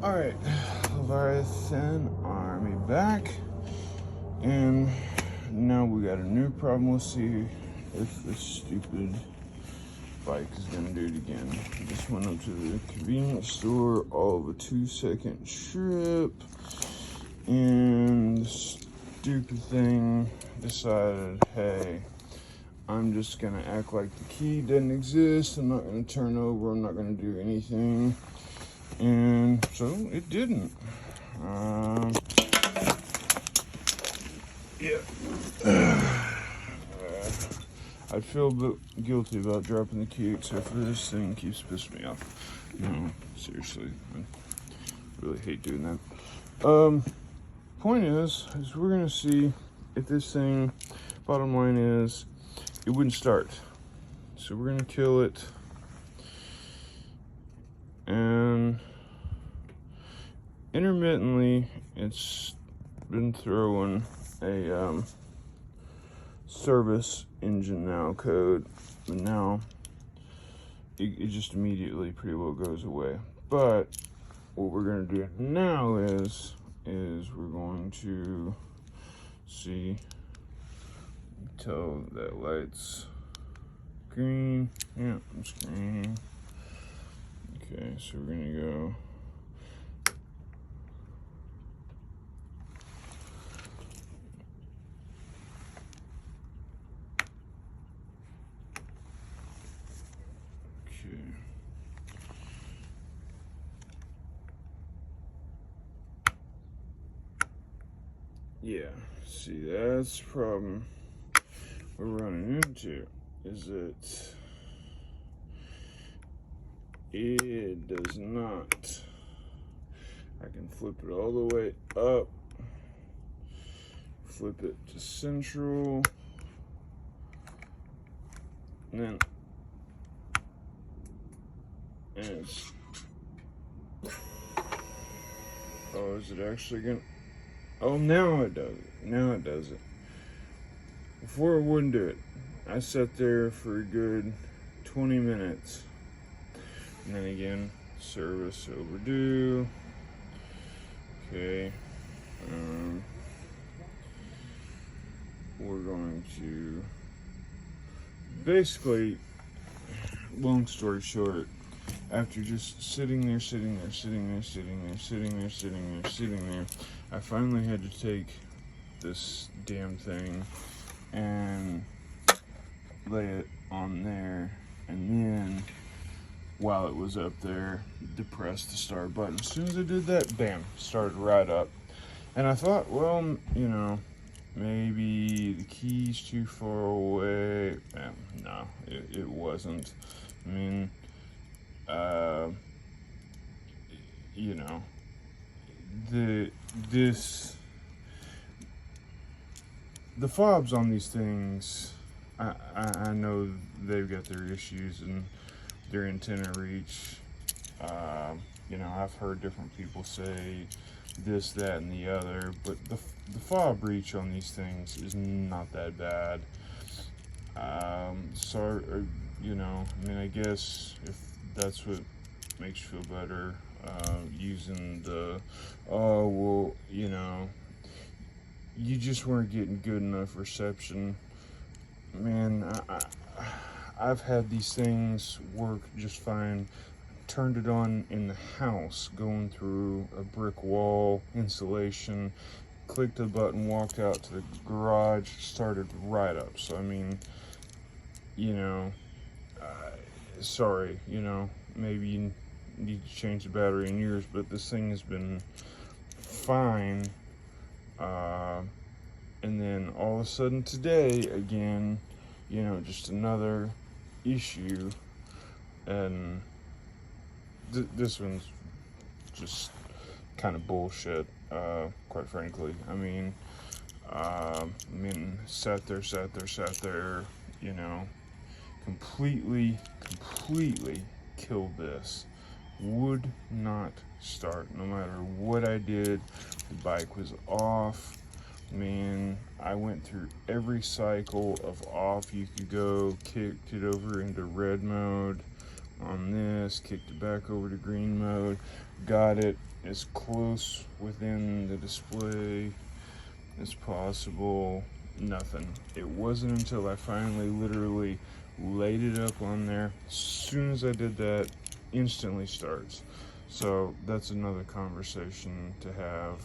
Alright, Leviathan Army back. And now we got a new problem. We'll see if this stupid bike is gonna do it again. Just went up to the convenience store, all of a 2-second trip, and the stupid thing decided, hey, I'm just gonna act like the key doesn't exist. I'm not gonna turn over, I'm not gonna do anything. And so it didn't. Yeah. I'd feel a bit guilty about dropping the key, except for this thing keeps pissing me off. No, seriously, I really hate doing that. Point is we're gonna see if this thing, bottom line is, it wouldn't start. So we're gonna kill it, and intermittently it's been throwing a service engine now code, and now it just immediately pretty well goes away. But what we're going to do now is we're going to see until that light's green. Yeah, it's green. Okay, so we're going to go yeah, see, that's the problem we're running into, is that it does not. I can flip it all the way up, flip it to central, and it's, oh, is it actually gonna? Oh, now it does it. Now it does it. Before it wouldn't do it. I sat there for a good 20 minutes. And then again, service overdue. Okay. We're going to basically, long story short, after just sitting there, I finally had to take this damn thing and lay it on there, and then while it was up there, depress the start button. As soon as I did that, bam, started right up. And I thought, well, you know, maybe the key's too far away. No, it wasn't. I mean, you know, the fobs on these things, I know they've got their issues and their antenna reach. You know, I've heard different people say this, that, and the other, but the fob reach on these things is not that bad. So, you know, I mean, I guess if that's what makes you feel better, using the, oh, well, you know, you just weren't getting good enough reception. Man, I've had these things work just fine. Turned it on in the house, going through a brick wall insulation, clicked a button, walked out to the garage, started right up. So, I mean, you know, sorry, you know, maybe you need to change the battery in yours, but this thing has been fine. And then all of a sudden today, again, you know, just another issue. And this one's just kind of bullshit, quite frankly. I mean, sat there, you know, completely killed this. Would not start. No matter what I did, the bike was off. Man, I went through every cycle of off you could go, kicked it over into red mode on this, kicked it back over to green mode, got it as close within the display as possible. Nothing. It wasn't until I finally literally laid it up on there. As soon as I did that, instantly starts. So that's another conversation to have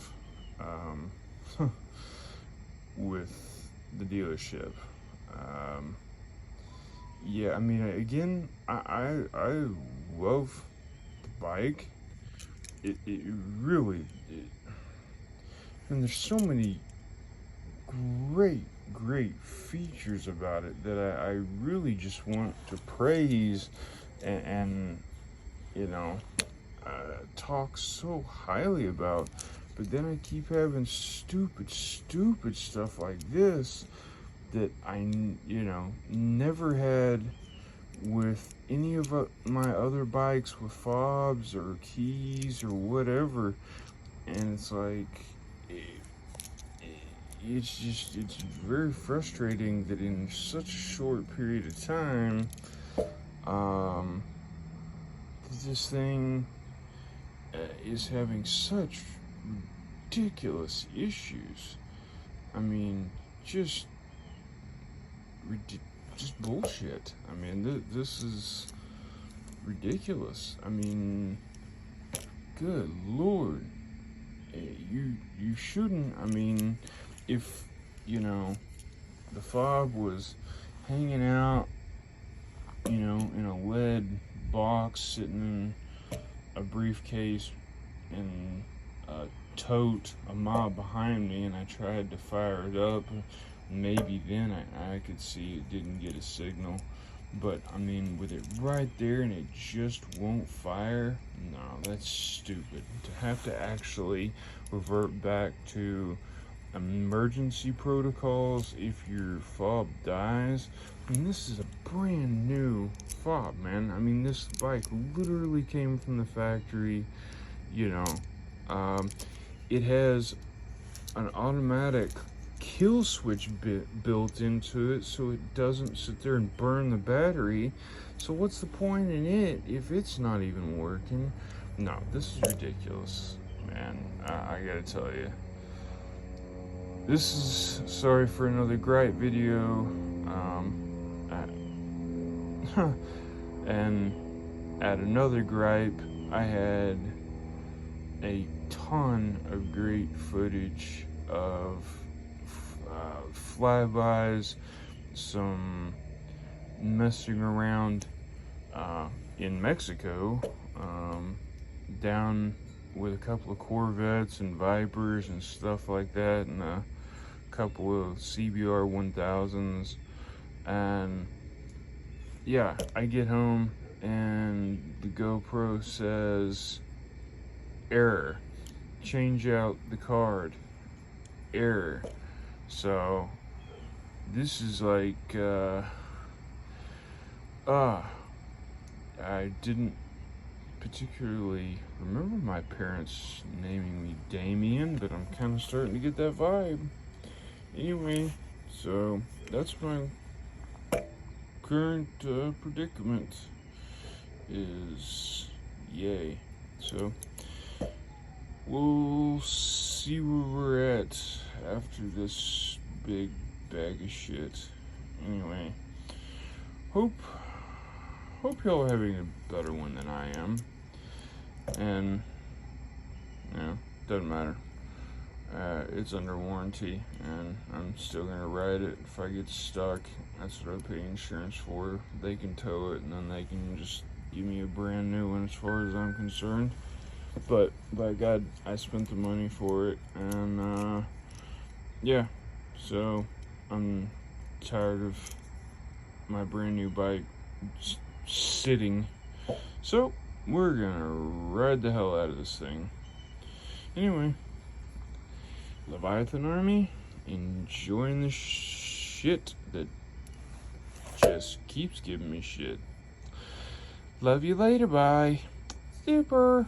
with the dealership. Yeah, I mean, again, I love the bike. It really, and there's so many great features about it that I really just want to praise and you know, talk so highly about. But then I keep having stupid stuff like this that I, never had with any of my other bikes with fobs or keys or whatever. And it's like, it's very frustrating that in such a short period of time, this thing is having such ridiculous issues. I mean, just bullshit. I mean, this is ridiculous. I mean, good Lord. You shouldn't. I mean, if, the fob was hanging out, in a lead box sitting in a briefcase and a tote a mile behind me, and I tried to fire it up, maybe then I could see it didn't get a signal. But I mean, with it right there and it just won't fire, no, that's stupid. To have to actually revert back to emergency protocols if your fob dies. And this is a brand new fob, man. I mean, this bike literally came from the factory. It has an automatic kill switch built into it, so it doesn't sit there and burn the battery. So what's the point in it if it's not even working? No, this is ridiculous, man. I gotta tell you, this is, sorry for another gripe video, and at another gripe, I had a ton of great footage of flybys, some messing around in Mexico, down with a couple of Corvettes and Vipers and stuff like that, and a couple of CBR 1000s. And yeah, I get home and the GoPro says error, change out the card, error. So this is like I didn't particularly remember my parents naming me Damien, but I'm kind of starting to get that vibe. Anyway, so that's my current predicament, is yay. So we'll see where we're at after this big bag of shit. Anyway, hope y'all are having a better one than I am. And doesn't matter. It's under warranty, and I'm still gonna ride it. If I get stuck, that's what I pay insurance for. They can tow it, and then they can just give me a brand new one, as far as I'm concerned. But by God, I spent the money for it, and yeah. So I'm tired of my brand new bike sitting. So we're gonna ride the hell out of this thing. Anyway, Leviathan Army, enjoying the shit that just keeps giving me shit. Love you later, bye. Super.